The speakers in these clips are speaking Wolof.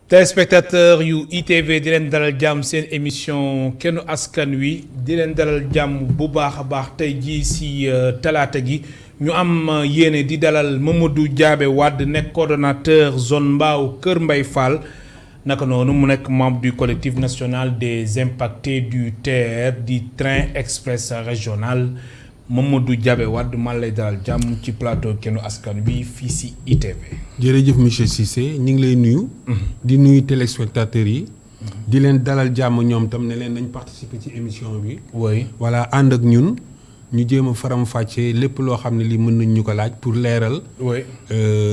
téléspectateur yu ITV di leen dalal jàmm seen émission kennu askan wi di leen dalal jàmm bu baax a baax tey jii si talaata gi ñu am yéene di dalal Mamadou Diabé Wade nekk coordonnateur zone Mbao Kër Mbaye Fall naka noonu mu nekk membre du collectif national des impactés du TER di train express régional Mamadou Diabé Wade man lay dalal jàmm ci plateau kennu askan wi fii si ITV. jërëjëf monsieur Cissé ñu ngi lay nuyu. di nuyu téléspectateurs yi. di leen dalal jàmm ñoom tam ne leen nañ participer ci émission bi. oui voilà ànd ak ñun ñu jéem a faram-fàccee lépp loo xam ne lii mën nañ ñu ko laaj pour leeral. oui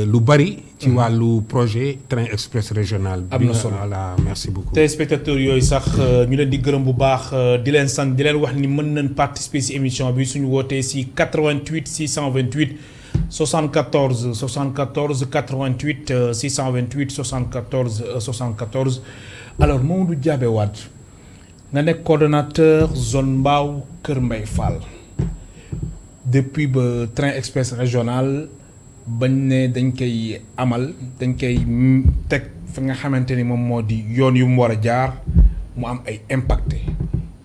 lu bari. ci wàllu projet train express régional. am na solo voilà merci beaucoup. téléspectateurs yooyu sax ñu leen di gërëm bu baax di leen sant di leen wax ni mën nañ participer ci émission bi suñu wootee ci 88 628 74 74 88 628 74 74 alors Mamadou Diabé Wade nga nekk coordonnateur zone Mbao Kër Mbaye Fall depuis ba train express régional bañ ne dañ koy amal dañ koy teg fi nga xamante ni moom moo di yoon yu mu war a jaar mu am ay impacté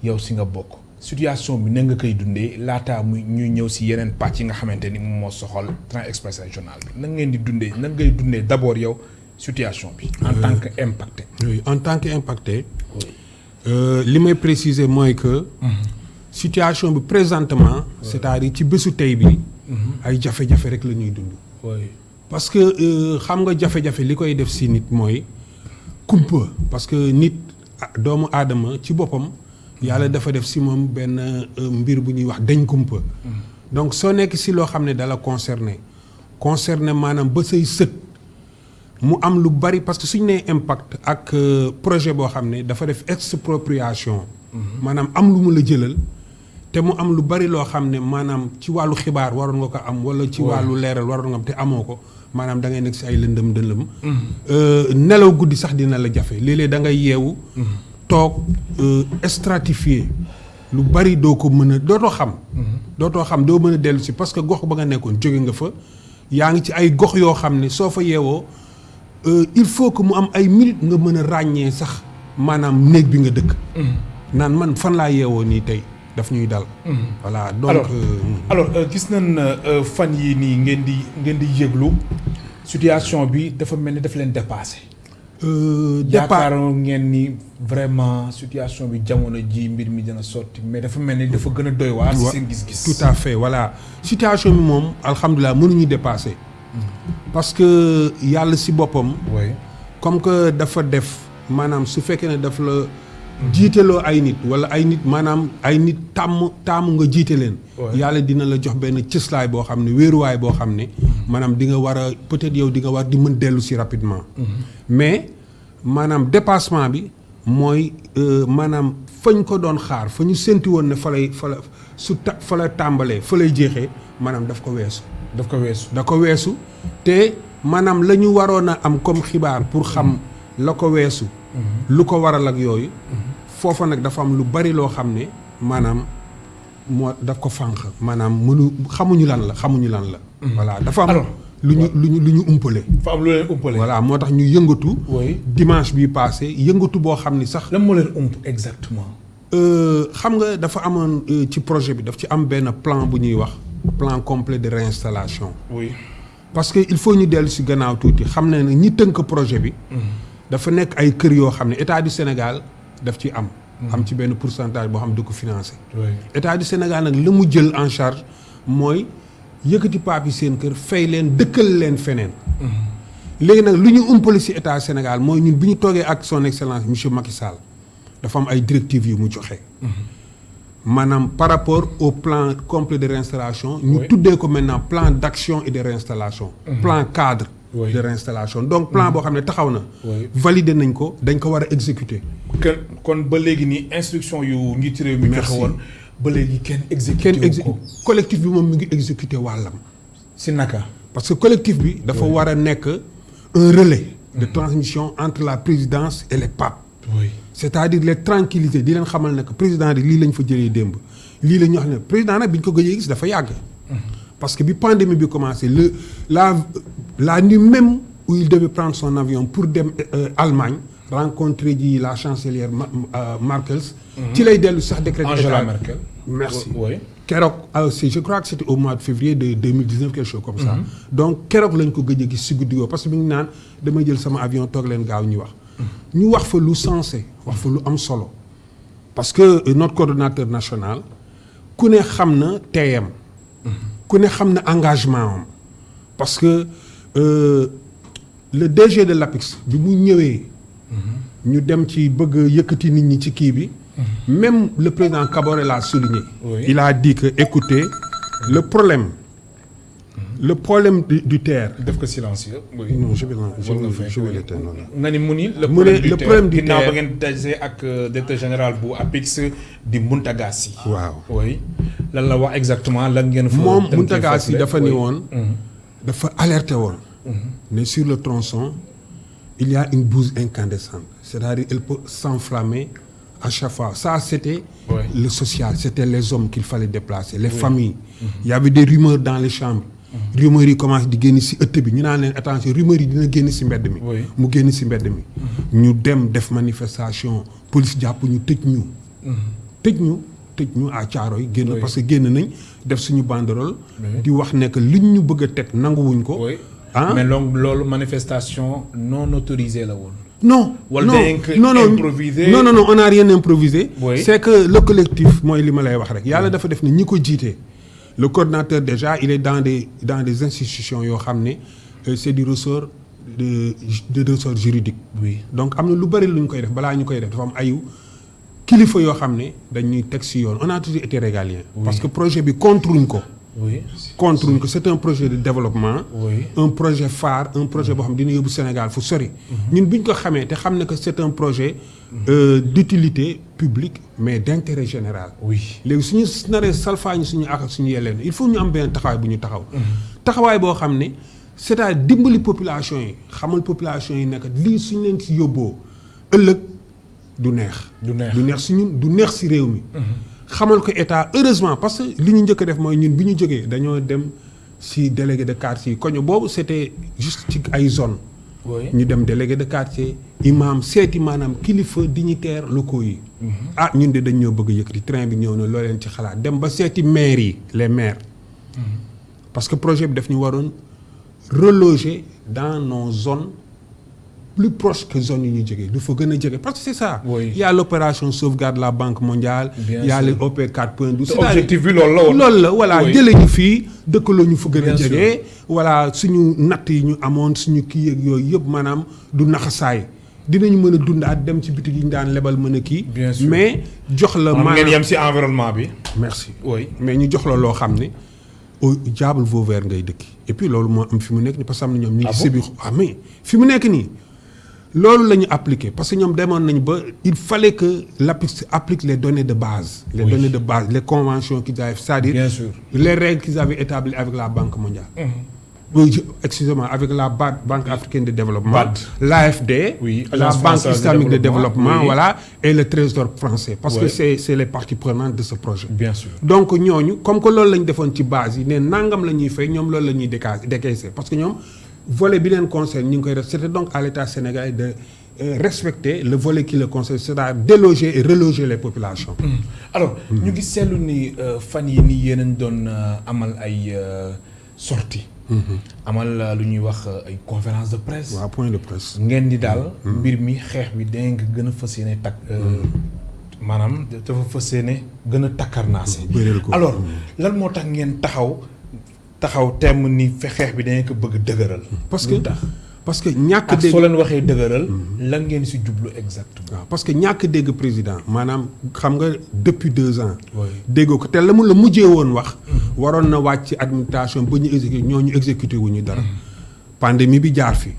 yow si nga bokk situation bi na nga koy dundee laataa muy ñuy ñëw si yeneen pàcc yi nga xamante ni moom moo soxal train express régional bi nan ngeen di dundee nan ngay dundee d'abord yow situation bi. en tant que impacté. oui en tant que impacté. li may préciser mooy que. situation bi présentement. c'est-à-dire ci bésu tey bi. ay jafe-jafe rek la ñuy dund. parce que xam nga jafe-jafe li koy def si nit mooy kumpa parce que nit doomu aadama ci boppam yàlla dafa def si moom benn mbir bu ñuy wax dañ kumpa. donc soo nekk si loo xam ne dala concerné maanaam ba say sët mu am lu bari parce que suñu nee impact ak projet boo xam ne dafa def expropriation. maanaam am lu mu la jëlal. te mu am lu bari loo xam ne maanaam ci wàllu xibaar waroon nga ko am wala ci wàllu leeral waroon nga am te amoo ko maanaam da ngay nekk si ay lëndëm dëndëm. nelaw guddi sax dina la jafe léeg-léeg da ngay yeewu. toog stratifié lu bari doo ko mën a dootoo xam. dootoo xam doo mën a dellu si parce que gox ba nga nekkoon jóge nga fa yaa ngi ci ay gox yoo xam ne soo fa yeewoo il faut que mu am ay minutes nga mën a ràññee sax maanaam néeg bi nga dëkk. naan man fan laa yeewoo nii tey. daf ñuy dal. voilà donc alors gis nañ fan yii nii ngeen di yëglu situation bi dafa mel ni daf leen dépassé. yaakaaroon ngeen ni vraiment situation bi jamono ji mbir mi dina sotti mais dafa mel ni dafa gën a doy waar. si seen gis-gis. tout à fait voilà situation bi moom alhamdulilah mënuñu dépassé. parce que yàlla si boppam. oui comme que dafa def maanaam su fekkee ne daf la. jiiteloo ay nit wala ay nit maanaam ay nit taamu nga jiite leen. yàlla dina la jox benn cëslaay boo xam ne wéeruwaay boo xam ne. maanaam di nga war a peut-être yow di nga war di mën dellu si rapidement. mais maanaam dépassement bi mooy maanaam fañ ko doon xaar fa ñu séntu woon ne fa la tàmbalee fa lay jeexee maanaam daf ko weesu. da ko weesu te maanaam la ñu waroon a am comme xibaar pour xam la ko weesu. lu ko waral ak yooyu. foofa nag dafa am lu bari loo xam ne maanaam moo daf ko fànq maanaam xamuñu lan la. voilà dafa am lu ñu umpale. dafa am lu leen umpale. voilà moo tax ñu yëngatu. dimanche bii passé yëngatu boo xam ni sax. lan moo leen ump exactement. xam nga dafa amoon ci projet bi daf ci am benn plan bu ñuy wax plan complet de réinstallation. oui parce que il faut ñu dellu si gannaaw tuuti xam ne ne ñi tënk projet bi. dafa nekk ay kër yoo xam ne état du Sénégal daf ci am. am ci benn pourcentage boo xam ne du ko financé. état du Sénégal nag la mu jël en charge mooy yëkkati paap yi seen kër fay leen dëkkal leen feneen. léegi nag lu ñu umpale si état Sénégal mooy ñun bi ñu toogee ak son excellence monsieur Macky Sall dafa am ay directives yu mu joxe. maanaam par rapport au plan complet de réinstallation. ñu tuddee ko maintenant plan d'action et de réinstallation. plan cadre. de réinstallation donc plan boo xam ne taxaw na. validé nañ ko dañ ko war a exécuter. kon ba léegi nii instruction yu njiitu réew mi joxe woon ba léegi kenn exécuté ko collectif bi moom mi ngi exécuté wàllam. si naka. parce que collectif bi dafa war a nekk un relais. de transmission entre la présidence et les papes. c'est-à-dire les tranquillités di leen xamal ne que président di lii lañ fa jëlee démb lii la ñu wax ne président nag bi ñu ko gëjee gis dafa yàgg. parce que bi pandémie bi commencé la nuit même où il devait prendre son avion pour dem Allemagne rencontrer la chancelière Merkel. ci lay dellu sax décret Angela Merkel. merci. oui. keroog je crois que c'était au mois de février de 2019 quelque chose comme ça. donc keroog lañ ko gëj a gis si guddi googu parce que mi ngi naan damay jël sama avion toog leen gaaw ñu wax. ñu wax fa lu sensé wax fa lu am solo. parce que notre coordonnateur national ku ne xam na teeyam. ku ne xam na engagement am. parce que le DG de l'APIX bi mu ñëwee. ñu dem ci bëgg a yëkkati nit ñi ci kii bi. même le président Kaboré l'a souligné. Oui. Il a dit que écoutez le problème du terre. def ko silencieux. oui. non je vais l'éteindre. nga ni mu ni le problème du terre ginnaaw ba ngeen dajee ak directeur général bu APIX di Mountagassi. waaw oui lan la wax exactement lan ngeen. fa moom tënkee Mountagassi foofu dafa ni woon. dafa alerté woon. mais sur le tronçon il y a une bouse incandescente c'est-à-dire elle peut s'enflammer à chaque fois ça c'était le social c'était les hommes qu'il fallait déplacer les familles. Il y avait des rumeurs dans les chambres. rumeurs yi commencé di génn ci ëtt bi ñu naan leen attention rumeurs yi dina génn ci mbedd mi. mu génn ci mbedd mi. ñu dem def manifestation police jàpp ñu tëj ñu. tëj ñu à Thiaroye génn parce que génn nañ def suñu banderole. di wax ne que liñ ñu bëgg a teg nanguwuñ ko. ah mais loolu manifestation non autorisée la woon. non improvisé. non on n'a rien improvisé. Oui. C'est que le collectif mooy li ma lay wax rek yàlla dafa def ne ñi ko jiite. le coordinateur déjà il est dans des institutions yoo xam ne c'est du ressort de ressort juridique. oui donc am na lu bari lu ñu koy def balaa ñu koy def dafa am ayu kilifa yoo xam ne dañuy teg ci yoon on a toujours été régalien. parce que projet bi contruñ ko. oui contruñ ko c'est un projet de développement. oui un projet phare un projet boo xam dina yóbbu Sénégal fu sori. ñun bi ñu ko xamee te xam ne que c'est un projet d'utilité publique mais d'intérêt général. oui léegi suñu naree salfaañu suñu ak suñu yeleen il faut ñu am benn taxawaay bu ñu taxaw. taxawaay boo xam ne c'est-à-dire dimbali population yi xamal population yi nekk lii suñu leen ci yóbboo ëllëg du neex. du neex si ñun du neex si réew mi. xamal ko état heureusement parce que li ñu njëkk a def mooy ñun bi ñu jógee dañoo dem ci délégué de quartier koño boobu c'était juste ci ay zone ñu dem délégué de quartier imam seeti maanaam kilifa dignitaires locaux yi. ah ñun de dañ ñoo bëgg yëkkati train bi ñëw na loo leen ci xalaat dem ba seeti maires yi les maires. parce que projet bi daf ñu waroon reloger dans nos zones plus proches que zones yi ñuy jógee du fa gën a jege parce que c'est ça. oui il y a l'opération sauvegarde la Banque mondiale. bien il y a sûr. les OP 4.12. te objectif bi loolu la woon. loolu la voilà oui. jëlee ñu fii dëkkaloo ñu fa gën a Bien jege. voilà suñu natt yi ñu amoon suñu kii ak yooyu yëpp maanaam du naxasaay dinañu mën a dundaat dem ci bitig yi ñu daan lebal mën a kii. Bien sûr. mais jox la. maanaam ngeen yem ci environnement bi. merci. oui mais ñu jox la loo xam ne au diable vauvert ngay dëkki et puis loolu moo am fi mu nekk nii parce que am na ñoom ñu ngi sébi mais fi mu nekk nii loolu la ñu appliqué parce que ñoom demoon nañu ba il fallait que l'APIX applique les données de base. les données de base les conventions qu'ils avaient c'est-à-dire bien sûr. les règles qu'ils avaient établies avec la Banque mondiale. Excusez-moi avec la Banque africaine de développement. BAD. l'AFD. oui la Banque islamique de développement oui. voilà et le Trésor français. parce Oui. que c'est les parties prenantes de ce projet. bien sûr. donc ñooñu comme que loolu la ñu defoon ci base yi ne nangam la ñuy fay ñoom loolu la ñuy décaisser parce que ñoom volet bi leen concerne ñu ngi koy def c'était donc à l'État sénégalais de respecter le volet qui le concerne c'est-à-dire déloger et reloger les populations. alors ñu gis seetlu ni fan yi nii yéen a doon amal ay sorties. amal lu ñuy wax ay conférence de presse. waaw point de presse. ngeen di daal. mbir mi xeex bi danga nga gën a fas yéene takk maanaam dafa fas yéene gën a takkarnaase. alors lan moo tax ngeen taxaw temm ni xeex bi danga ko bëgg dëgëral. parce que ñàkk ak dégg soo leen waxee dëgëral. lan ngeen ci jublu exactement. waaw parce que ñàkk dégg président maanaam xam nga depuis 2 ans. oui déggoo ko te la mu la mujjee woon wax. waroon na wàcc ci administration ba ñu exécuté ñooñu exécuté wu ñu dara. pandémie bi jaar fi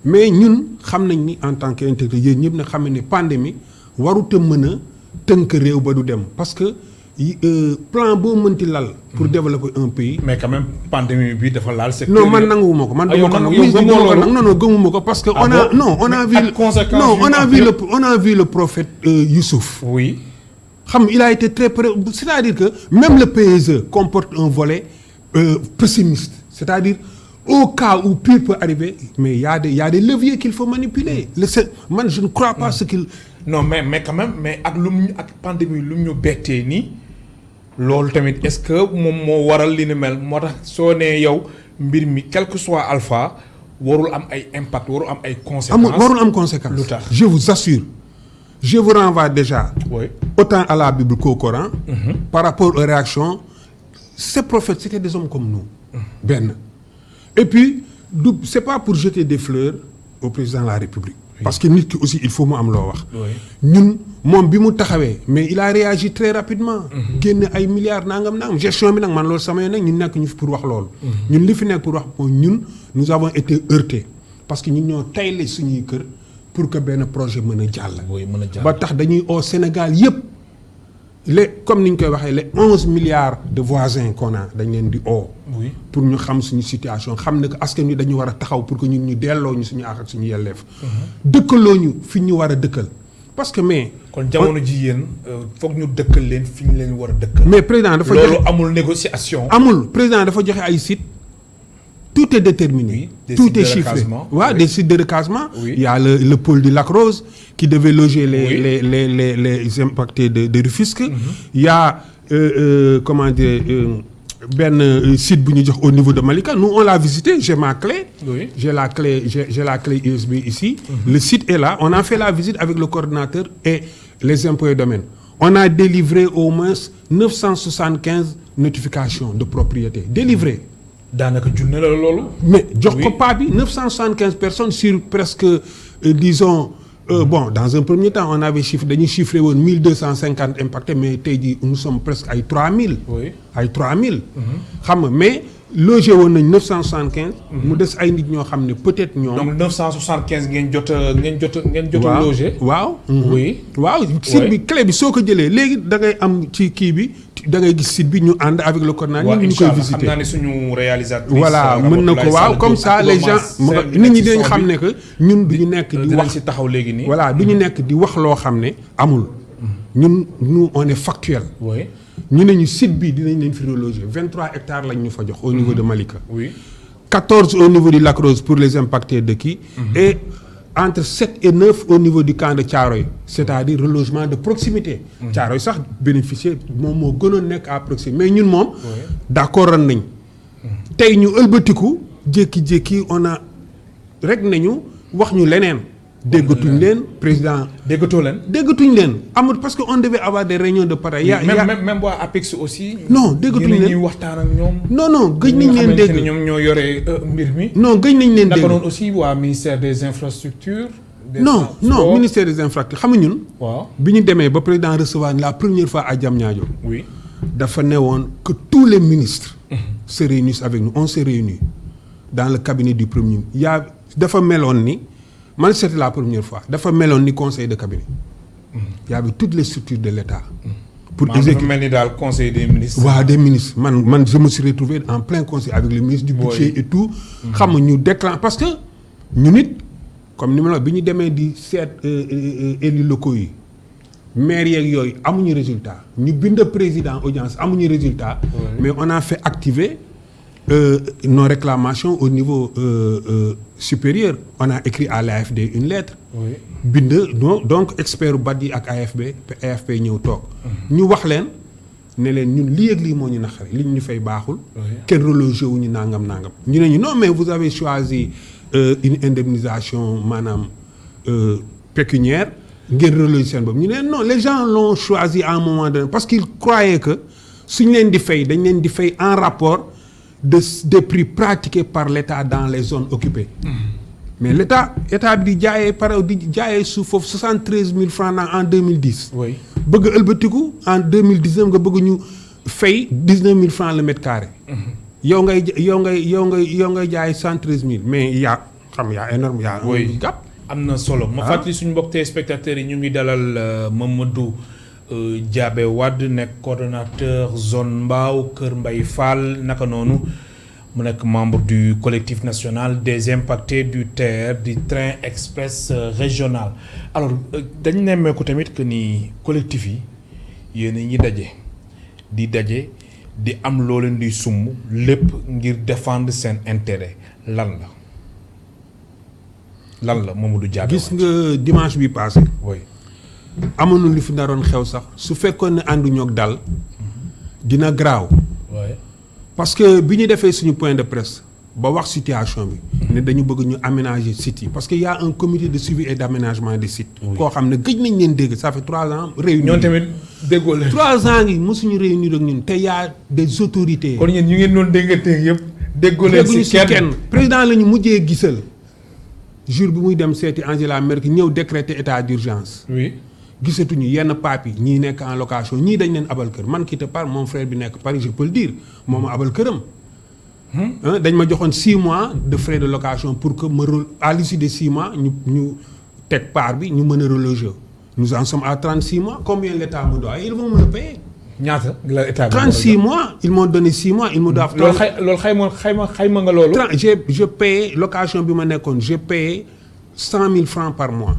mais ñun xam nañ ni en tant que intégré yéen ñëpp na xam ne ni pandémie warut a mën a tënk réew ba du dem parce que plan boo mënti lal. pour développer un pays. mais quand même pandémie bi dafa laal secteur. non man nanguwuma ko man duma ko non gëmuma ko parce que on a vu le prophète Youssouf. oui. xam il a été très c'est-à-dire que même le PSE comporte un volet pessimiste c'est-à-dire au cas où pire peut arriver mais il y a des leviers qu'il faut manipuler man je ne crois pas ce qu'il non mais quand même mais ak pandémie lu ñu bettee nii loolu tamit est-ce que moom moo waral li ni mel moo tax soo nee yow mbir mi quel que soit alpha warul am ay impact warul am ay conséquences. warul am conséquences. lu tax je vous assure je vous renvoie déjà. oui. autant à la Bible qu'au Coran. Par rapport aux réactions ces prophètes c'était des hommes comme nous. benn et puis c'est pas pour jeter des fleurs au président de la République. parce que nit ki aussi il faut mu am loo wax. ñun moom bi mu taxawee mais il a réagi très rapidement. génne ay milliards nangam gestion bi nag man loolu sama yoon nag ñun nekk ñu fi pour wax loolu. ñun li fi nekk pour wax mooy ñun nous avons été heurtés parce que ñun ñoo tayle suñuy kër pour que benn projet mën a jàll. ba tax dañuy au Sénégal yëpp comme ni ñu koy waxee les 11 milliards de voisins qu'on a dañ leen di pour ñu xam suñu situation xam ne que askan wi dañu war a taxaw pour que ñun ñu delloo ñu suñu àq ak suñu yelleef. dëkkaloo ñu fi ñu war a dëkkal parce que mais. kon jamono ji yéen foog ñu dëkkal leen fi ñu leen war a dëkkal. mais président dafa joxe loolu amul négociation. amul président dafa joxe ay sites tout est déterminé. Oui, tout est chiffré des sites de recasement. Il y a le pôle du Lac Rose qui devait loger les impactés de Rufisque. Il y a comment dire benn site bu ñu jox au niveau de Malika nous on l'a visité j'ai ma clé. j'ai la clé USB ici. Le site est là on a fait la visite avec le coordinateur et les impôts et domaines. On a délivré au moins 975 notifications de propriété délivrées. daanaka junne la loolu. mais jox ko pas bi 975 personnes sur presque disons bon dans un premier temps on avait dañuy chiffré woon 1250 impactés mais tey jii nous sommes presque ay 3000. ay 3000. xam nga mais logé woon nañ 975. mu des ay nit ñoo xam ne peut-être ñoom. donc 975 ngeen jot a logé. waaw. oui. waaw site bi clé bi soo ko jëlee léegi da ngay am ci kii bi da ngay gis site bi ñu ànd avec le coordinateur. ñu koy visiter xam naa ne suñu réalisatrice. voilà mën na ko waaw comme ça les gens nit ñi dañ xam ne que ñun du ñu nekk di wax ci taxaw léegi nii. voilà du ñu nekk di wax loo xam ne amul. ñun nous on est factuel. oui. ñu ne ñu site bi dinañ leen fi reloger 23 hectares lañ ñu fa jox au niveau de Malika. oui. 14 au niveau du Lac Rose pour les impactés de kii. et entre 7 et 9 au niveau du camp de Thiaroye c'est-à-dire relogement de proximité. Thiaroye sax bénéficier moom moo gënoon nekk à proximité mais ñun moom. d'accord nañ. tey ñu ëlbatiku jékki-jékki on a rek nañu wax ñu leneen. déggatuñ leen président. déggatuñ leen amul parce que on devait avoir des réunions de pareil. même waa APEX aussi. non déggatuñ leen ñuy waxtaan ak ñoom. non gëj nañ leen dégg ñoom ñoo yore mbir mi. non gëj nañ leen dégg naka noonu aussi waa ministère des infrastructures. non ministère des infrastructures xam nga ñun. waaw bi ñu demee ba président recevoir la première fois à Diamniadio. oui. dafa ne woon que tous les ministres. se réunissent avec nous on s'est réunis dans le cabinet du premier ministre. dafa meloon ni. man c'était la première fois dafa meloon ni conseil de cabinet. Il y avait toutes les structures de l'État. pour exécuter dafa mel ni daal conseil des ministres. waaw des ministres man je me suis retrouvé en plein conseil avec le ministre du budget et tout. xam nga ñu déclenché parce que ñu nit comme ni ma la bi ñu demee di seet élus locaux yi maires yeeg yooyu amuñu résultat ñu bind président audience amuñu résultat. mais on a fait activer. Nos réclamations au niveau supérieur on a écrit à l'AFD une lettre. bind donc expert BAD yi ak AFP ñëw toog. ñu wax leen ne leen ñun lii ak lii moo ñu naqari li ñu fay baaxul. kenn relogé wu ñu nangam. ñu ne ñu non mais vous avez choisi une indemnisation maanaam pécuniaire ngeen reloger seen bopp ñu ne non les gens l'ont choisi à un moment donné parce qu'ils croyaient que suñ leen di fay dañ leen di fay en rapport. des prix pratiqués par l'État dans les zones occupées. mais état bi di jaayee suuf foofu 73 000 francs en 2010. oui bëgg ëlbatiku en 2019 nga bëgg ñu fay 19 000 francs le mètre carré. yow ngay jaay 113 000 mais yaa énorme yaa un gap. am na solo ma fàttali suñu mbokk téléspectateurs yi ñu ngi dalal Mamadou Diabé Wade nekk coordonnateur zone Mbao Kër Mbaye Fall naka noonu mu nekk membre du collectif national des impactés du TER du train express régional. alors dañu nemmeeku tamit que ni collectif yi yéen ñi daje di am loo leen di sumb lépp ngir défendre seen intérêt lan la Mamadou Diaby. gis nga dimanche bi passé. oui. amoon na lu fi naroon xew sax su fekkoon ne ànduñoo ak dal dina garaaw. oui. parce que bi ñu defee suñu point de presse ba wax situation bi. ne dañu bëgg ñu aménager site yi parce que y a un comité de suivi et d'aménagement des sites. koo xam ne gëj nañ leen dégg ça fait 3 ans. réunir ñoom tamit déggoo leen. 3 ans ngi mosuñu réunir ak ñun te y a des autorités. kon yéen ñu ngeen doon dégganteeg yëpp. déggoo leen si kenn président la ñu mujjee gisal jour bi muy dem seeti Angela Merkel ñëw décréter état d'urgence. oui. gisatuñu yenn paap yi ñii nekk en location ñii dañ leen abal kër man qui te parle mon frère bi nekk Paris je peux le dire moo ma abal këram. dañ ma joxoon 6 mois de frais de location pour que ma à l'issue de 6 mois ñu teg part bi ñu mën a reloger nous en sommes à 36 mois combien l'État me doit ils vont me le payer. ñaata la état bi 36 mois ils m'ont donné 6 mois ils me doivent. loolu xayma nga loolu. je payé location bi ma nekkoon j'ai payé 100 000 francs par mois.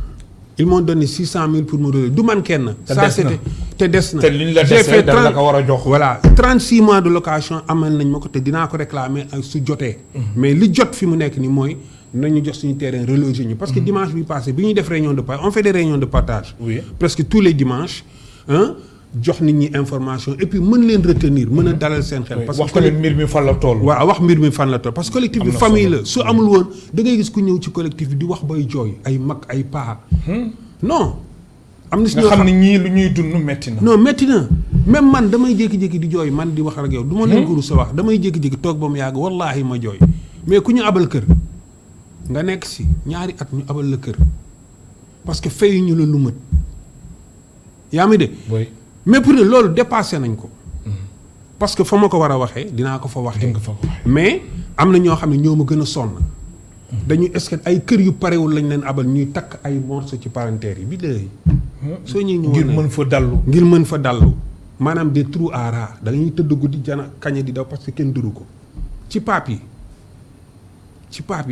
ils m'ont donné 600 000 pour me reloger du man kenn. ça c'était te des na. te li ñu la desee da la ko war a jox. voilà 36 mois de location amal nañ ma ko te dinaa ko réclamer su jotee. mais li jot fi mu nekk ni mooy nañu jox suñu terrain reloger ñu. parce que dimanche bi passé bi ñuy def réunion de partage on fait des réunions de partage. oui. presque tous les dimanches jox nit ñi information et puis mën leen retenir mën a dalal seen xel. parce que wax ko leen mbir mi fan la toll. waaw wax mbir mi fan la toll parce que collectif bi famille la su amul woon da ngay gis ku ñëw ci collectif bi di wax bay jooy ay mag ay paa. non. am na si ñoo xam ne ñii lu ñuy dund metti na. non metti na même man damay jékki-jékki di jooy man di wax ak yow. du ma leen ko rus a wax damay jékki-jékki toog ba mu yàgg wallaahi ma jooy. mais ku ñu abal kër nga nekk si ñaari at ñu abal la kër parce que fay ñu la lu mët yaa mi de. mais pour loolu dépassé nañ ko. parce que fa ma ko war a waxee dinaa ko fa waxee. mais am na ñoo xam ne ñoo ma gën a sonn. dañu est-ce que ay kër yu parewul lañ leen abal ñuy takk ay morceaux ci parentère yi bi léegi. soo ñëwee ñu ngir mën fa dallu. ngir mën fa dallu maanaam des trous à rats da ngay tëdd guddi jana kañe di daw parce que kenn duru ko ci paap yi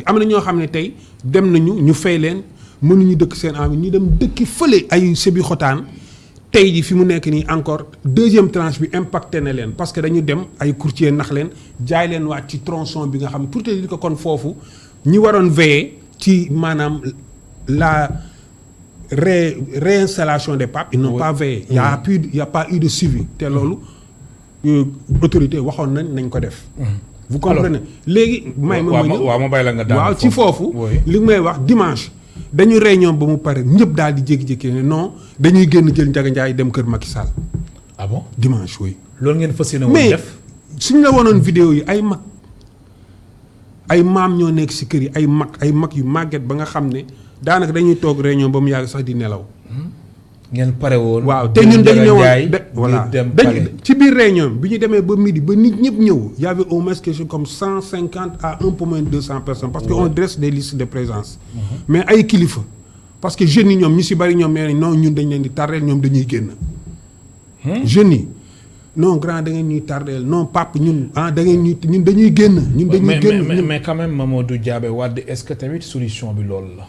am na ñoo xam ne tey dem nañu ñu fay leen mënuñu dëkk seen am ñu dem dëkki fële ay sébi xotaan tey ji fi mu nekk nii encore deuxième tranche bi impacté na leen parce que dañu dem ay courtier nax leen jaay leen waat ci tronçon bi nga xam ne pour te dire que kon foofu ñi waroon veiller ci maanaam la réinstallation des papes ils n'ont pas veillé. y a pas eu de suivi te loolu autorité waxoon nañ ko def. vous comprenez léegi. may ma ñëw waaw ma bàyyi la nga daan waaw ci foofu. li may wax dimanche dañu réunion ba mu pare ñëpp daal di jékki-jékki ne non dañuy génn jël Ndiaga Ndiaye dem kër Macky Sall. ah bon dimanche oui. loolu ngeen fas yéene woon def. mais suñu la wonoon vidéo yi ay mag ay maam ñoo nekk si kër yi ay mag yu màgget ba nga xam ne daanaka dañuy toog réunion ba mu yàgg sax di nelaw. ngeen pare woon. waaw te ñun dañu ne woon voilà ci biir réunion bi ñu demee ba midi ba nit ñëpp ñëw y avait au moins quelque chose comme 150 à un peu moins de 200 personnes. parce que on dresse des listes de présence. mais ay kilifa parce que jeunes yi ñoom ñu si bari ñoom nee nañ non ñun dañ leen di tardeel ñoom dañuy génn. jeunes yi non grand da ngeen ñuy tardeel non pape ñun da ngeen ñun dañuy génn. ñun dañuy génn mais quand même Mamadou Diaby Wade est-ce que tamit solution bi loolu la.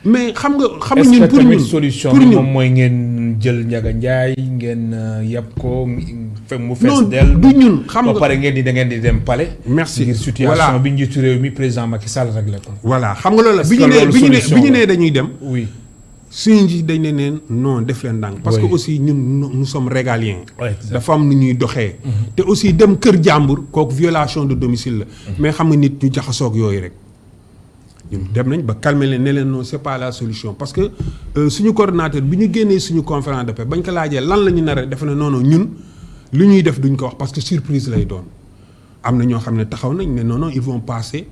mais xam nga ñun pour ñun solution bi moom mooy ngeen jël Ndiaga Ndiaye ngeen yab ko mu fees del du ñun xam nga ba pare ngeen di da ngeen di dem palais. merci ngir situation bi njiitu réew mi président Macky Sall réglé ko. voilà xam nga loolu la bi ñu nee dañuy dem. oui suñu nji dañ ne neen non def leen ndànk parce que aussi ñun nous sommes régaliens. dafa am nu ñuy doxee. te aussi dem kër jàmbur kooku violation de domicile la. mais xam nga nit ñu jaxasoog yooyu rek. ñun dem nañ ba calmer leen ne leen non c'est pas la solution parce que suñu coordonnateur bi ñu génnee suñu conférence de paix bañ ko laajee lan la ñu nar a def ne non ñun lu ñuy def duñ ko wax parce que surprise lay doon am na ñoo xam ne taxaw nañ ne non ils vont passer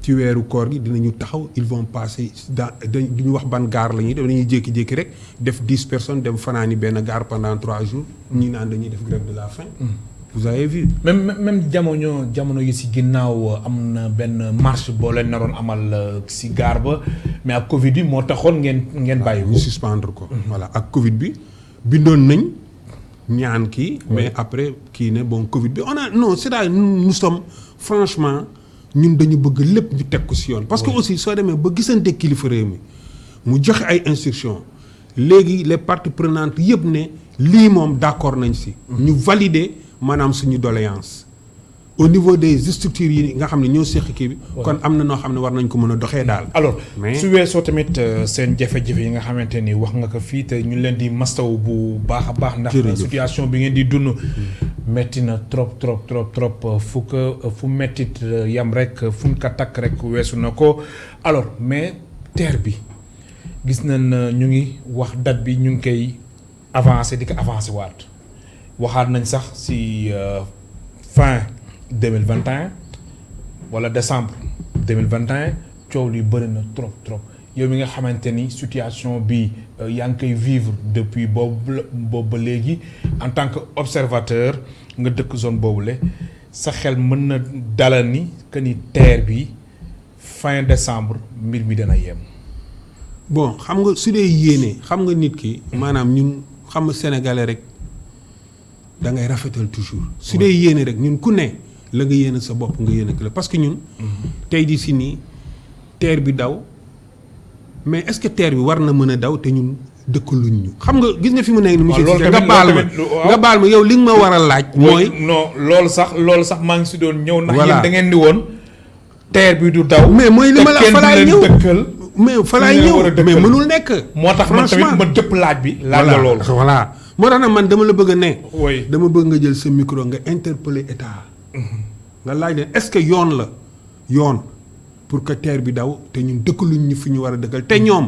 ci weeru koor gi dinañu taxaw ils vont passer duñu wax ban gaar la ñuy def dañuy jékki-jékki rek def 10 personnes dem fanaani benn gaar pendant 3 jours ñi naan dañuy def grève de la faim. vous avez vu. même jamono yi si ginnaaw am na benn marche boo leen naroon amal si gaar ba mais ak Covid bi moo taxoon ngeen bàyyi ko. ñu suspendre ko. voilà ak Covid bi bindoon nañ ñaan kii. mais après kii ne bon Covid bi on a non c'est-à-dire nous sommes franchement ñun dañu bëgg lépp ñu teg ko si yoon. parce que aussi soo demee ba gisante kilifa réew mi mu joxe ay instructions léegi les parties prenantes yëpp ne lii moom d'accord nañ si. ñu valider. maanaam suñu doléance au niveau des structures yi nga xam ne ñoo séq kii bi. kon am na noo xam ne war nañ ko mën a doxee daal. alors su weesoo tamit seen jafe-jafe yi nga xamante ni wax nga ko fii te ñu leen di mastaw bu baax a baax. ndax situation bi ngeen di dund. metti na trop fu mettit yam rek fu ñu ko takk rek weesu na ko alors mais TER bi gis nañ ñu ngi wax date bi ñu ngi koy avancé di ko avancé waxaat nañ sax si fin 2021 wala décembre 2021 coow li bëri na trop yow mi nga xamante ni situation bi yaa ngi koy vivre depuis boobu ba léegi en tant que observateur nga dëkk zone boobule sa xel mën na dalal ni que ni TER bi fin décembre mbir mi dana yem. bon xam nga su dee yéene xam nga nit ki. maanaam ñun xam nga sénégalais rek da ngay rafetal toujours. su dee yéene rek ñun ku ne la nga yéene sa bopp nga yéene ko la parce que ñun. tey di si nii TER bi daw mais est-ce que TER bi war na mën a daw te ñun dëkkaluñ ñu. xam nga gis nga fi mu nekk ni monsieur Cissé nga baal ma yow li nga ma war a laaj. mooy non loolu sax maa ngi si doon ñëw. ndax yéen da ngeen di woon TER bi du daw. mais mooy li ma la fa laay ñëw mais fa laay ñëw mais mënul nekk. moo tax man tamit ma dëpp laaj bi. laaj la loolu voilà moo tax nag man dama la bëgg a ne. oui dama bëgg nga jël sa micro nga interpeller état. nga laaj leen est-ce que yoon la yoon pour que TER bi daw te ñun dëkkaluñ ñu fi ñu war a dëkkal te ñoom.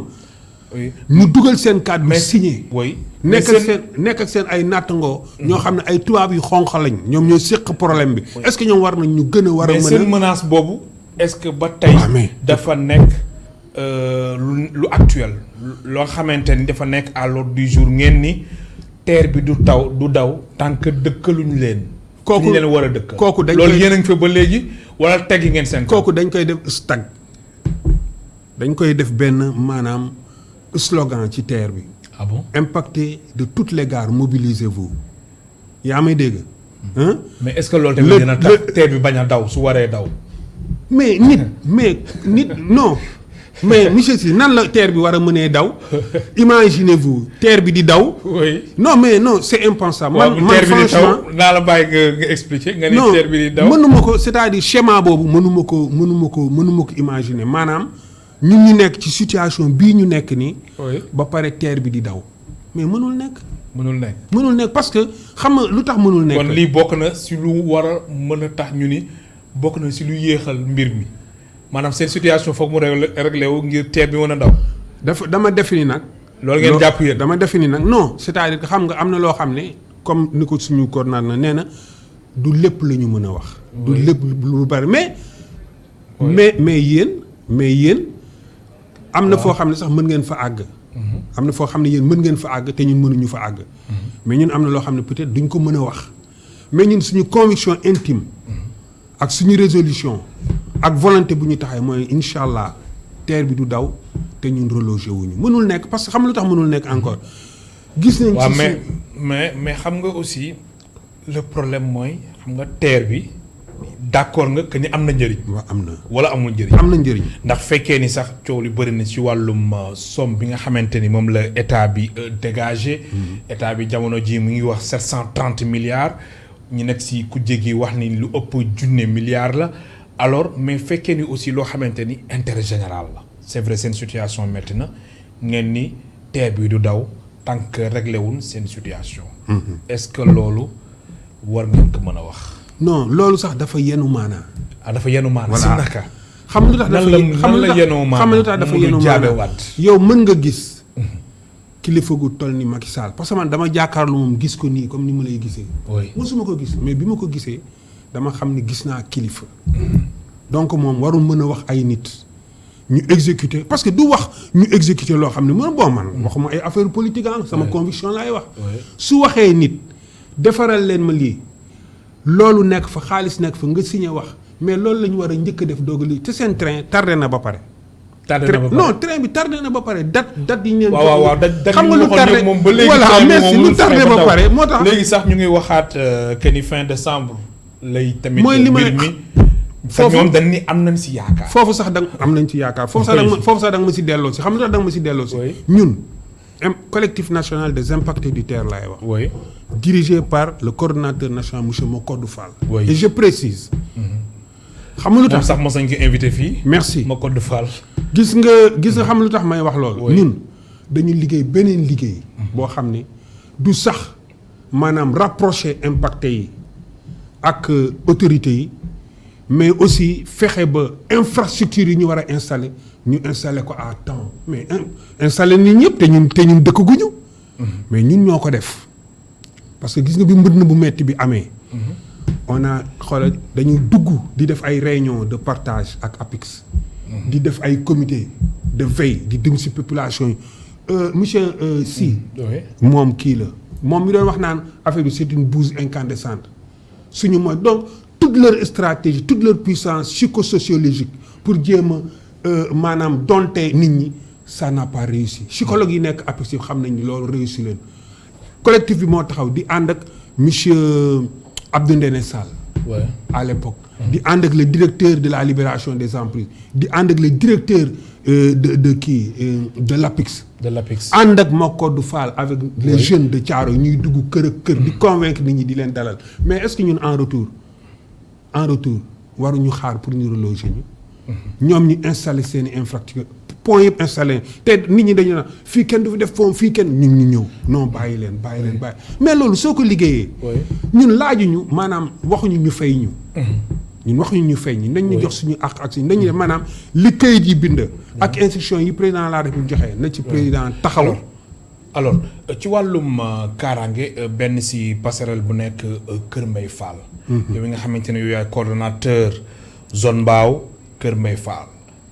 ñu dugal seen kàddu signé. nekk ak seen ay nattangoo. ñoo xam ne ay tubaab yu xonq lañ. ñoom ñoo séq problème bi. est-ce que ñoom war nañ ñu gën a war a mën a. mais seen menace boobu est-ce que ba tey. dafa nekk lu actuel. loo xamante ni dafa nekk à l'ordre du jour ngeen ni TER bi du daw tant que dëkkaluñ leen. kooku ñu leen war a dëkkal. kooku dañ loolu yéen a ngi fa ba léegi wala teggi ngeen seen. kooku dañ koy def stag dañ koy def benn maanaam. slogan ci TER bi. Ah bon? Impacté de toutes les gares, mobilisez-vous. yaa may dégg. mais est-ce que loolu tamit dina tax TER bi bañ a daw su waree daw. mais nit non mais monsieur Sy nan la TER bi war a mënee daw. imaginez-vous TER bi di daw. oui non mais non c'est impensable. man franchement naa la bàyyi nga expliquer. nga ni TER bi di daw mënuma ko c'est-à-dire schéma boobu mënuma ko imaginer maanaam. ñun ñu nekk ci situation bii ñu nekk nii. ba pare TER bi di daw mais mënul nekk parce que xam nga lu tax mënul nekk. kon lii bokk na si lu war a mën a tax ñu ni bokk na si lu yéexal mbir mi maanaam seen situation foog mu réglé wu ngir TER bi mën a daw. dama defe ni nag. loolu ngeen jàpp yéen dama defe ni nag non c'est-à-dire que xam nga am na loo xam ne comme ni ko suñu coordonnateur na nee na du lépp la ñu mën a wax. du lépp lu bari mais yéen. am na foo xam ne sax mën ngeen fa àgg. am na foo xam ne yéen mën ngeen fa àgg te ñun mënuñu fa àgg. mais ñun am na loo xam ne peut-être duñ ko mën a wax. mais ñun suñu conviction intime. ak suñu résolution. ak volonté bu ñu taxee mooy incha allah TER bi du daw te ñun relogé wuñu mënul nekk parce que xam nga lu tax mënul nekk encore. gis nañ ci mais xam nga aussi le problème mooy xam nga TER bi. d'accord nga que ni am na njëriñ. waaw am na wala amul njëriñ. am na njëriñ. ndax fekkee ni sax coow li bëri na ci wàllum somme bi nga xamante ni moom la état bi dégagé. état bi jamono ji mu ngi wax 730 milliards. ñu nekk ci ku jéggi wax ni lu ëpp 1,000 milliards la alors mais fekkee ni aussi loo xamante ni intérêt général la. c'est vrai seen situation métti na ngeen ni TER bi du daw tant que réglé wuñ seen situation. est-ce que loolu war ngeen ko mën a wax. non loolu sax dafa yenu maanaa. dafa yenu maanaa. si naka. xam nga lu tax dafa yenu maanaa yow mën nga gis. kilifa gu toll ni Macky Sall parce que man dama jàkkaarloo moom gis ko nii comme ni ma lay gisee. oui mosuma ko gis mais bi ma ko gisee dama xam ni gis naa kilifa. donc moom warul mën a wax ay nit ñu exécuter parce que du wax ñu exécuter loo xam ne man waxuma ay affaire politique sama conviction laay wax. su waxee nit defaral leen ma lii. loolu nekk fa xaalis nekk fa nga signé wax mais loolu la ñu war a njëkk a def doog a lii te seen train tardé na ba pare. non train bi tardé na ba pare date yi ñu leen. waaw xam nga lu tardé moom ba léegi. voilà merci lu tardé ba pare moo tax. léegi sax ñu ngi waxaat que ni fin décembre lay tamit. mooy li ma mbir mi foofu ñoom dañ ni am nañ si yaakaar. foofu sax da am nañ ci yaakaar foofu sax da nga ma si delloo si xam nga da nga ma si delloo si. ñun collectif national des impactés du terre laay wax. oui. dirigé par le coordonnateur national monsieur Macodou Fall. Oui. et je précise. xam nga lu moom tax sax mos nañu ko invité fii. merci Macodou Fall. gis nga xam lu tax may wax loolu. Oui. ñun dañu liggéey beneen liggéey. boo xam ne du sax maanaam rapprocher impacté yi ak autorités yi mais aussi fexe ba infrastructure yi ñu war a installer ñu installer ko à temps mais installer nit ñëpp te ñun dëkk guñu. mais ñun ñoo ko def parce que gis nga bi mbënd bu metti bi amee. on a xoolal dañu dugg di def ay réunion de partage ak APIX. di def ay comité de veille di dem ci population yi monsieur Sy. moom kii la moom mi doon wax naan affaire bi c'est une bouse incandescente suñu mooy donc toute leur stratégie toute leur puissance psychosociologique pour jéem a maanaam donte nit ñi ça n'a pas réussi psychologue yi nekk APIX yi xam nañ ni loolu réussi leen collectif bi moo taxaw di ànd ak monsieur Abdou Ndéné Sall. Ouais. à l'époque di ànd ak le directeur de la libération des emprises di ànd ak le directeur de l'APIX. de l'APIX. ànd ak Macodou Fall avec les jeunes de Thiaroye ñuy dugg kër ak kër di convaincre nit ñi di leen dalal mais est-ce que ñun en retour waruñu xaar pour ñu reloger ñu. ñoom ñu installer seen i infrastructure point yëpp installé te nit ñi dañu naan fii kenn du fi def pont fii kenn ñun ñu ñëw non bàyyi leen mais loolu soo ko liggéeyee. ñun laajuñu maanaam waxuñu ñu fay ñu. ñun waxuñu ñu fay ñu nañ ñu jox suñu ak suñu dañu ne maanaam li këyit yi bind. ak instruction yi président de la République joxe na ci président taxaw. alors ci wàllum kaaraange benn si passerelle bu nekk Kër Mbaye Fall. yow mi nga xamante ne yow yaay coordonnateur zone Mbao Kër Mbaye Fall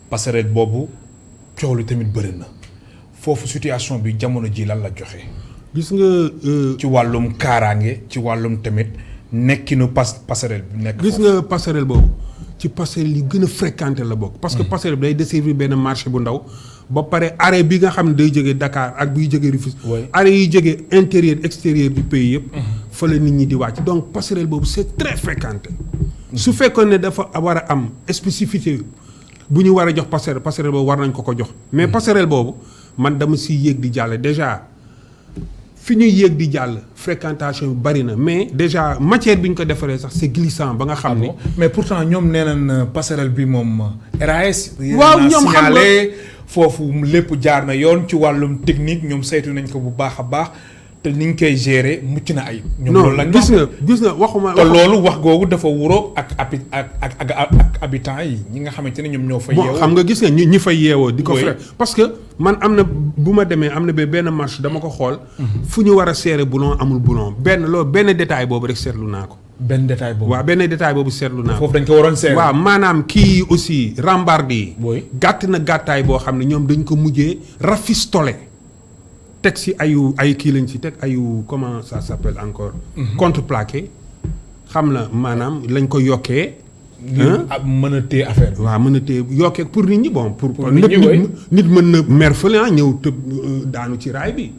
passerelle boobu coow li tamit bëri na foofu situation bi jamono ji lan la joxe. gis nga. ci wàllum kaaraange ci wàllum tamit nekkinu passerelle bi nekk. gis nga passerelle boobu ci passerelle yi gën a fréquenté la bokk. parce que passerelle bi day desservir benn marché bu ndaw. ba pare arrêt bi nga xam ne day jógee Dakar ak biy jógee Rufisque. arrêt yi jógee intérieur extérieur du pays yëpp. fa la nit ñi di wàcc donc passerelle boobu c'est très fréquenté. su fekkoon ne dafa war a am spécificité bu ñu war a jox passerelle boobu war nañ ko jox. mais passerelle boobu man dama siy yéeg di jàll déjà fi ñuy yéeg di jàll fréquentation bi bari na mais déjà matière bi ñu ko defaree sax c'est glissant ba nga xam ni. mais pourtant ñoom nee nañ passerelle bi moom RAS. waaw ñoom xam nga foofu lépp jaar na yoon ci wàllum technique ñoom saytu nañ ko bu baax a baax te ni ñu koy gérer mucc na ay. ñoom loolu lañ gis nga waxuma. te loolu wax googu dafa wuroo ak habitants yi ñi nga xamante ne ñoom ñoo fa yeewoo. xam nga gis nga ñi fay yeewoo. di ko frais parce que man am na bu ma demee am na benn marche dama ko xool. fu ñu war a serrer boulon amul boulon benn détail boobu rek seetlu naa ko. benn détail boobu waaw benn détail boobu seetlu naa ko. foofu dañ ko waroon seetlu. waaw maanaam kii aussi rambarde yi. oui gàtt na gàttaay boo xam ne ñoom dañ ko mujjee rafistolé. teg si ay kii lañ ci teg ayu comment ça s'appelle encore. contreplaqué xam na maanaam lañ ko yokkee. mën a téye affaire bi. waaw mën a téye yokkee pour nit ñi bon. pour nit ñi nit mën na mer fële ñëw tëb daanu ci raay bi.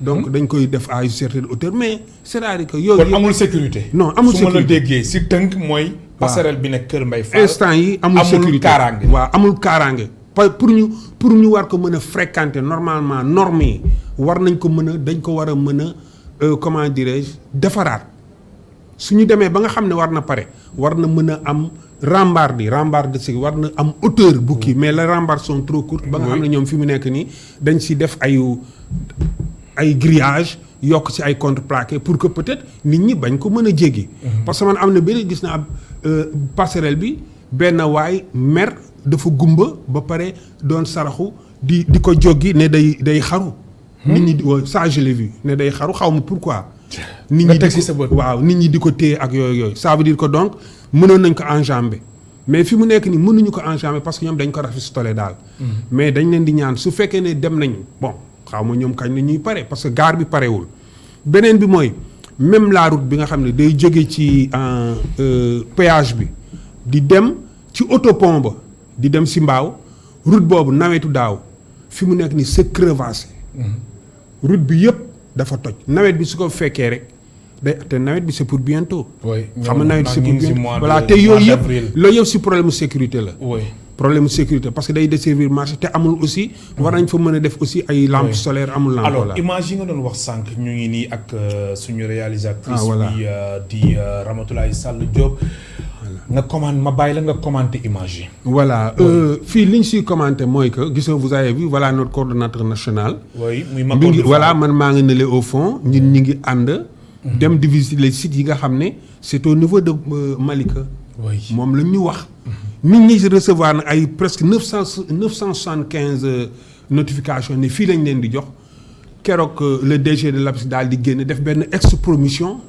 donc dañ koy def à une certaine hauteur mais c'est-à-dire que yooyu. kon amul sécurité. non amul sécurité su ma la déggee si tënk mooy. passerelle bi nekk Kër Mbaye Fall. instant yi amul sécurité kaaraange. waaw amul kaaraange. pour ñu war ko mën a fréquenter normalement normes yi war nañ ko mën a dañ ko war a mën a comment dirais-je defaraat su ñu demee ba nga xam ne war na pare war na mën a am rambarde si war na am hauteur bu kii mais les rambardes sont trop courtes. ba nga xam ne ñoom fi mu nekk nii dañ si def ay grillage yokk ci ay contreplaqué pour que peut-être nit ñi bañ ko mën a jéggi. parce que man am na benn gis na ab passerelle bi benn waay mer dafa gumba ba pare doon saraxu di ko joggi ne day xaru. nit ñi ça je l'ai vu ne day xaru xaw ma pourquoi. nit ñi di ko waaw nit ñi di ko téye ak yooyu ça veut dire que donc mënoon nañ ko enjamber mais fi mu nekk nii mënuñu ko enjamber parce que ñoom dañ ko rafistolé daal. mais dañ leen di ñaan su fekkee ne dem nañu bon. xaw ma ñoom kañ la ñuy pare parce que gare bi parewul beneen bi mooy même la route bi nga xam ne day jóge ci péage bi di dem ci autopont ba di dem si Mbao route boobu nawetu daaw fi mu nekk ni c'est crevassé. route bi yëpp dafa toj nawet bi su ko fekkee rek te nawet bi c'est pour bientôt. oui xam nga nawet bi c'est pour bientôt voilà te yooyu yëpp loolu yëpp si problème sécurité la. oui problème sécurité parce que day desservir marché te amul aussi war nañ fa mën a def aussi ay lampes solaires amul lampe alors là. image yi nga doon wax sànq ñu ngi nii ak suñu réalisatrice voilà. bi di Ramatoulaye Sall Diop nga commande ma bàyyi la nga commenter image yi. Voilà fii li ñu siy commenté mooy que gis nga vous avez vu voilà notre coordonnateur national. oui muy mi ngi voilà man maa ngi nële au fond ñun ñi ngi ànd. dem di visiter les sites yi nga xam ne c'est au niveau de Malika. oui moom la ñu wax. nit ñi recevoir nag ay presque 975 notifications ne fii lañ leen di jox keroog le DG de l'APS daal di génn def benn ex-promission.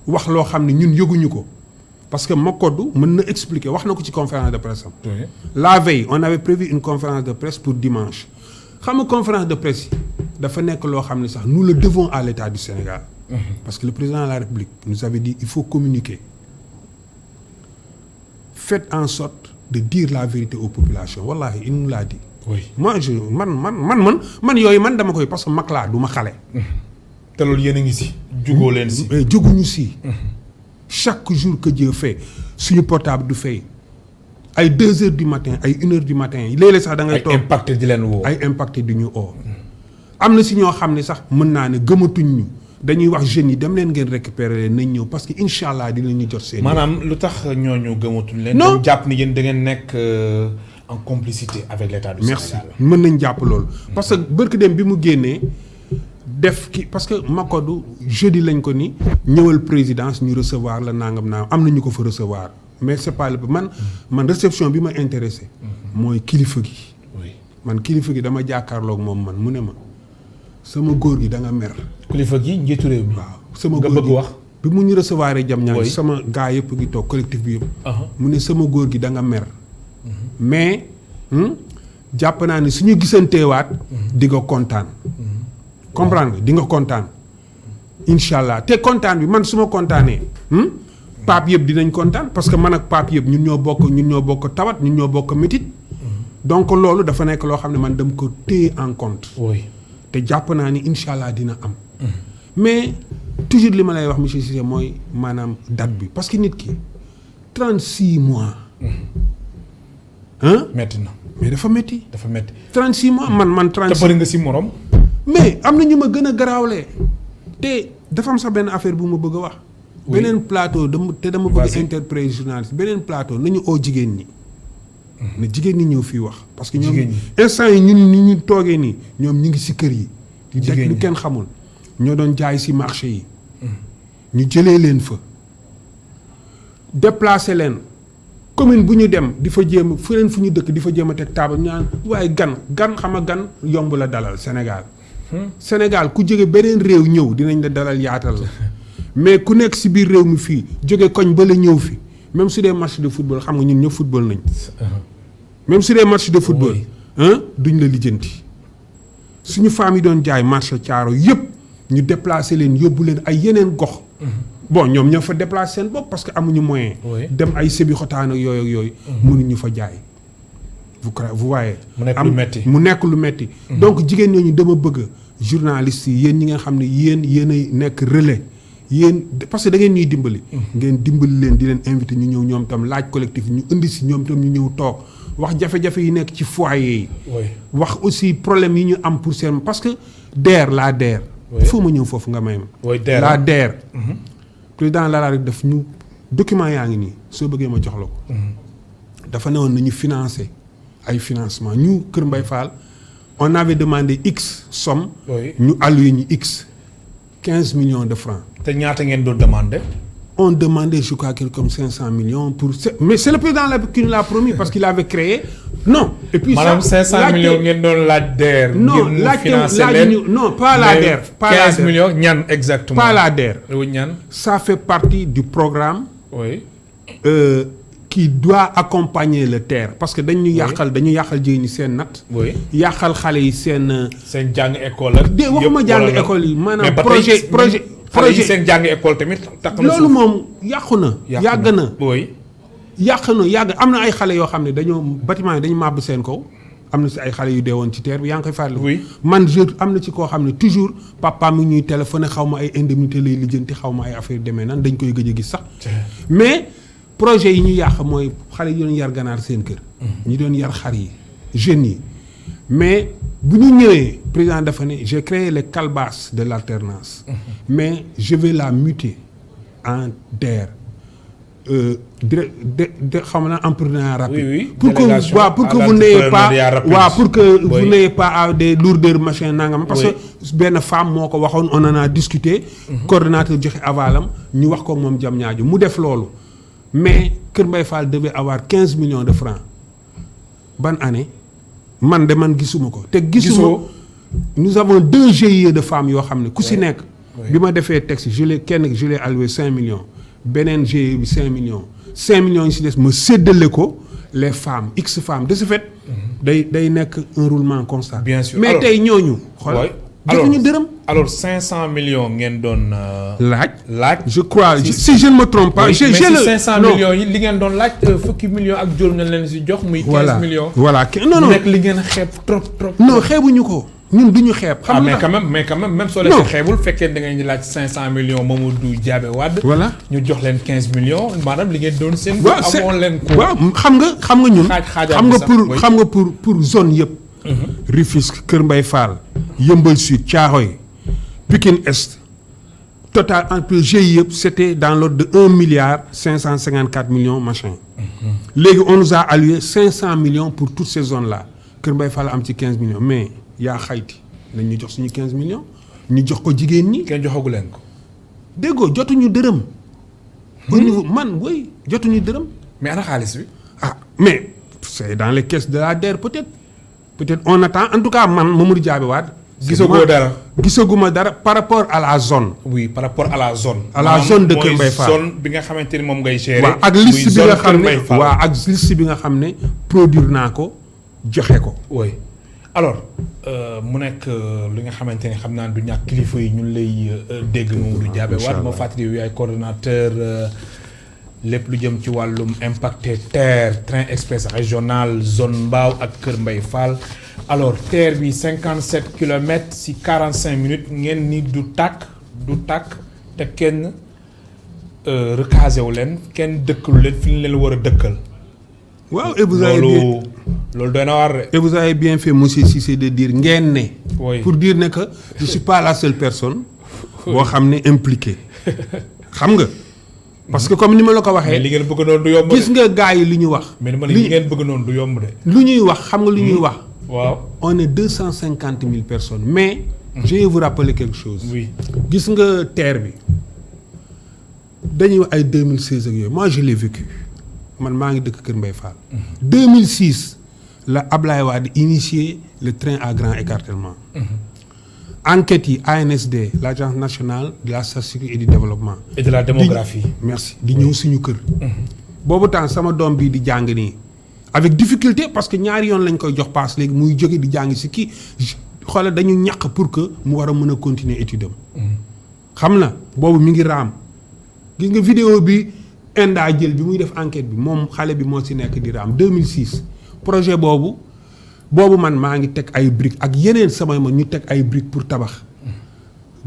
wax loo xam ne ñun yëguñu ko. parce que Makodou mën na expliquer wax na ko ci conférence de presse am. oui. La veille on avait prévu une conférence de presse pour dimanche xam nga conférence de presse yi dafa nekk loo xam ne sax nous le devons à l'État du Sénégal. Parce que le président de la République nous avait dit il faut communiquer. Faites en sorte de dire la vérité aux populations wallahi il nous l'a dit. oui moi je man yooyu man dama koy parce que mag laa du ma xale. te loolu yéen a ngi si. jugoo leen si. jóguñu si. chaque jour que Dieu fait suñu portable du fay ay 2 heures du matin ay 1 heure du matin léeg-léeg sax da ngay toog ay impacté di leen woo. ay impacté du ñu oo. am na si ñoo xam ne sax mën naa ne gëmatuñ ñu dañuy wax jeunes yi dem leen ngeen récupérer leen nañ ñëw parce que incha allah dinañu jot seen. maanaam lu tax ñooñu gëmatuñ leen. non dañ jàpp ni yéen da ngeen nekk en complicité avec l'État du merci Sénégal. mën nañ jàpp loolu. parce que bërki dem bi mu génnee def ki parce que Makodou jeudi lañ ko ni ñëwal présidence ñu recevoir la nangam naa am na ñu ko fa recevoir mais c'est pas le man réception bi ma intéressé. mooy kilifa gi. oui man kilifa gi dama jàkkaarloog moom man mu ne ma sama góor gi da nga mer. kilifa gi njiitu réew mi. waaw sama nga góor bëgg gi wax. bi mu ñu recevoir jam ñaar oui. sama gaa yëpp ngi toog collectif bi yëpp. mu ne sama góor gi da nga mer. mais jàpp naa ne suñu gisanteewaat. di nga kontaan. comprendre nga di nga kontaan. incha allah te kontaan bi man su ma kontaanee. pape yëpp dinañ kontaan parce que man ak pape yëpp ñun ñoo bokk tawat ñun ñoo bokk métit. donc loolu dafa nekk loo xam ne man dama ko téye en compte. oui te jàpp naa ni incha allah dina am. mais toujours li ma lay wax monsieur Cissé mooy maanaam date bi parce que nit ki 36 mois. metti na. mais dafa métti. dafa metti 36 mois man 36. te bëri nga si morom. mais am na ñu ma gën a garaawlee te dafa am sax benn affaire bu ma bëgg a wax. Oui. beneen plateau dama bëgg Vas-y. interpréter journaliste beneen plateau nañu oo jigéen ñi. na jigéen ñi ñëw fii wax. parce que ñoom Jigéen ñi. instant yi ñun ni ñu toogee nii ñoom ñu ngi si kër yi. di def Jigéen lu ñi. kenn xamul. ñoo doon jaay si marché yi. ñu jëlee leen fa. déplacer leen commune bu ñu dem di fa jéem a feneen fu ñu dëkk di fa jéem a teg taabal ñu naan waaye gan xam nga gan yomb la dalal Sénégal. Sénégal ku jóge beneen réew ñëw dinañ la dalal yaatal la mais ku nekk si biir réew mi fii jóge koñ ba la ñëw fi même su dee match de football xam nga ñun ñëpp football nañ. même su dee match de football. duñ la lijjanti. suñu femmes yi doon jaay marché caaro yëpp ñu déplacé leen yóbbu leen ay yeneen gox. bon ñoom ñoo fa déplacé seen bopp parce que amuñu moyen. Oui. dem ay sébi xotaan ak yooyu ak yooyu. mënuñu fa jaay. vous voyez. mu nekk lu metti. mu nekk lu metti. donc jigéen ñooñu dama bëgg journalistes yi yéen ñi nga xam ne yéenay nekk relais yéen parce que da ngeen ñuy dimbali. ngeen dimbali leen di leen invité ñu ñëw ñoom tam laaj collectif ñu indi si ñoom tam ñu ñëw toog wax jafe-jafe yi nekk ci foyer yi. oui wax aussi problème yi ñu am pour seen parce que DER la DER. Oui. il faut ma ñëw foofu nga may ma. oui DER la DER. président la République daf ñu document yaa ngi nii soo bëggee ma jox la ko. dafa newoon nañu financer ay financement ñu Kër Mbaye Fall on avait demandé X somme. oui ñu alloué ñu X 15 millions de francs. te ñaata ngeen doon demandé. On demandait, je crois, quelque comme 500 millions pour. Mais c'est le président qui nous l'a promis parce qu'il avait créé. Non. Et puis maanaam 500 millions ngeen doon laaj DER. Non, ngir mu financer leen non, pas la DER. Pas 15 la DER. millions ñan exactement. Pas la DER. oui ñan. Ça fait partie du programme oui qui doit accompagner le TER. Parce que dañu yàqal jigéen ñi seen nat. oui yàqal xale yi seen. seen jàng école ak. de waxuma jàng école yi maanaam projet xale yi seen jàng école tamit. takk na loolu moom yàqu na. yàgg na oui. yàgg am na ay xale yoo xam ne dañoo bâtiment yi dañu màbb seen kaw am na si ay xale yu dee woon ci terre bi yaa ngi koy fàttali. oui man je am na ci koo xam ne toujours papa mi ñuy téléphoné xaw ma ay indemnité lay lijjanti xaw ma ay affaire demee nan dañ koy gëj a gis sax. mais projet yi ñu yàq mooy xale yi doon yar ganaar seen kër. ñi doon yar xar yi jeunes yi mais bu ñu ñëwee président dafa ne j'ai créé les calebasses de l'alternance. Mais je vais la muter en DER. Xam na entrepreneuriat rapide. Oui, pour que vous n'ayez pas pour que vous n'ayez pas des lourdeurs machin nangam. Parce que benn femme moo ko waxoon on en a discuté. Coordonnateur joxe avalam ñu wax ko moom jam ñaajo mu def loolu. Mais Kër Mbaye Fall devait avoir 15 millions de francs. Ban année man gisuma ko. te gisuma nous avons 2 GIE de femmes yoo xam ne ku si nekk. bi ma defee texte je l'ai alloué 5 millions. beneen GIE bi 5 millions 5 millions yi si des ma séddale ko les femmes X femmes de ce fait. day nekk un roulement constant. Bien sûr mais tey ñooñu. xool jotuñu dërëm. alors 500 millions ngeen doon. laaj. je crois si je ne me trompe pas. mais si 500 millions yi li ngeen doon laaj fukki millions ak juróom nañ leen si jox. muy 15 millions. voilà non nekk li ngeen xeeb trop. non xeebuñu ko. ñun duñu xeeb. xam nga mais quand même soo leen si xeebul fekkee da ngeen di laaj 500 millions Mamadou Diabé Wade. voilà ñu jox leen 15 millions maanaam li ngeen doon seen. waaw amoon leen ko. waaw xam nga ñun. xam nga pour zone yëpp. Rufisque Kër Mbaye Fall. Yeumbeul Sud Thiaroye Pikine Est total entre GIE yëpp c'était dans l'ordre de 1 milliard 554 millions machin. léegi on nous a alloué 500 millions pour toutes ces zones là Kër Mbaye Fall am ci 15 millions mais. yaa xayti nañ ñu jox suñu 15 millions ñu jox ko jigéen ñi. kenn joxagu leen ko. déggoo jotuñu dërëm. au niveau man oui jotuñu dërëm. mais ana xaalis bi. mais c'est dans les caisses de la DER peut-être on attend en tout cas man Mamadou Diabé Wade. gisaguma dara par rapport à la zone. oui par rapport à la zone. à la zone de Kër Mbaye Fall zone bi nga xamante ni moom ngay gérer. waaw ak liste bi nga xam ne waaw ak liste bi nga xam ne produire naa ko joxe ko. oui. alors mu nekk li nga xamante ni xam naa du ñàkk kilifa yi ñun lay dégg Mamadou Diabé Wade ma fàttali yow yaay coordonnateur lépp lu jëm ci wàllum impacté TER train express régional zone Mbao ak Kër Mbaye Fall alors TER bi 57 kilomètres si 45 minutes ngeen ni du tàkk te kenn recasé wu leen kenn dëkkalu leen fi ñu leen war a dëkkal. waaw et vous avez bien loolu doy na waar de. et vous avez bien fait monsieur Cissé de dire ngeen ne. oui pour dire ne que je suis pas la seule personne. boo xam ne impliqué. xam nga. parce que comme ni ma la ko waxee. mais li ngeen bëgg noonu du yomb de. gis nga gars yi li ñu wax. mais dama ne li ngeen bëgg noonu du yomb de. lu ñuy wax xam nga lu ñuy wax. waaw on est 250 000 personnes mais. je vais vous rappeler quelque chose. oui gis nga TER bi dañuy wax ay 2016 ak yooyu moi je l'ai vécu. man maa ngi dëkk Kër Mbaye Fall. 2006 la Ablaye Wade initié le train à grand écartèlement. enquête yi ANSD l'agence nationale de la statistique et du développement. et de la démographie. merci di ñëw suñu kër. boobu temps sama doom bii di jàng nii avec difficulté parce que ñaari yoon lañ koy jox paas léegi muy jóge di jàng si kii xoolal dañu ñàkk pour que mu war a mën a continuer étude am. xam na boobu mi ngi raam gis nga vidéo bi. Enda jël bi muy def enquête bi moom xale bi moo ci nekk di raam 2006 projet boobu man maa ngi teg ay briques ak yeneen samay ma ñu teg ay briques pour tabax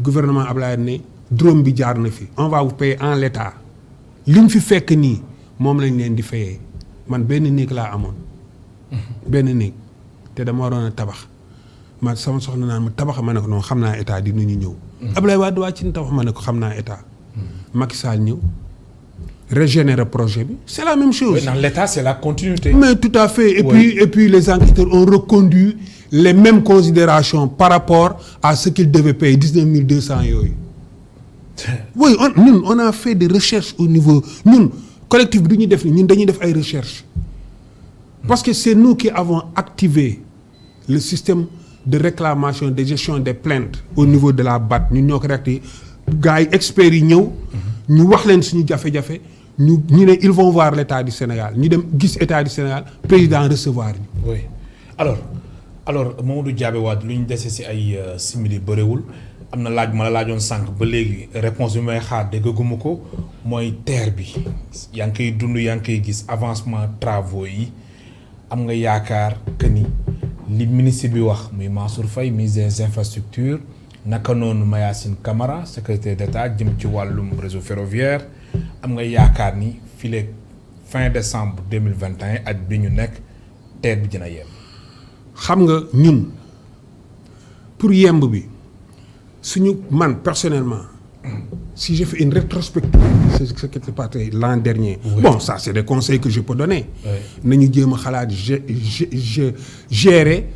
gouvernement Ablaye ne drone bi jaar na fi on va vous payer en l'état li mu fi fekk nii moom lañ leen di fayee man benn néeg laa amoon. benn néeg te dama waroon a tabax ma sama soxna naan ma tabax ma ne ko non xam naa état dinañu ñëw. Ablaye Wade waa ci tabax ma ne ko xam naa état. Macky Sall ñëw. Régénérer projet bi c'est la même chose. Oui, dans l'État c'est la continuité. mais tout à fait et puis les enquêteurs ont reconduit les mêmes considérations par rapport à ce qu'ils devaient payer 19 200 yooyu. oui on a fait des recherches au niveau ñun collectif bi du ñuy def ni ñun dañuy def ay recherches. parce que c'est nous qui avons activé le système de réclamation de gestion des plaintes au niveau de la BAT ñun ñoo ko réactivé gars yi experts yi ñëw. ñu wax leen suñu jafe-jafe. ñu ne ils vont voir l'état du Sénégal ñu dem gis état du Sénégal président recevoir ñu. oui alors Mamadou Diabé Wade lu ñu dese ci ay simili bëriwul am na laaj ma la laajoon sànq ba léegi réponse bi may xaar déggaguma ko mooy TER bi yaa ngi koy dund yaa ngi koy gis avancement travaux yi am nga yaakaar que ni li ministre bi wax muy Mansour Faye ministre des infrastructures naka noonu Mayacine Camara secrétaire d'État jëm ci wàllum réseau ferroviaire am nga yaakaar ni fileeg fin décembre 2021 at bi ñu nekk TER bi dina yem. xam nga ñun pour yemb bi suñu man personnellement si je fais une rétrospective c'est ce qui s'est passé l'an dernier. Oui. Bon ça c'est des conseils que je peux donner. nañu jéem a xalaat gérer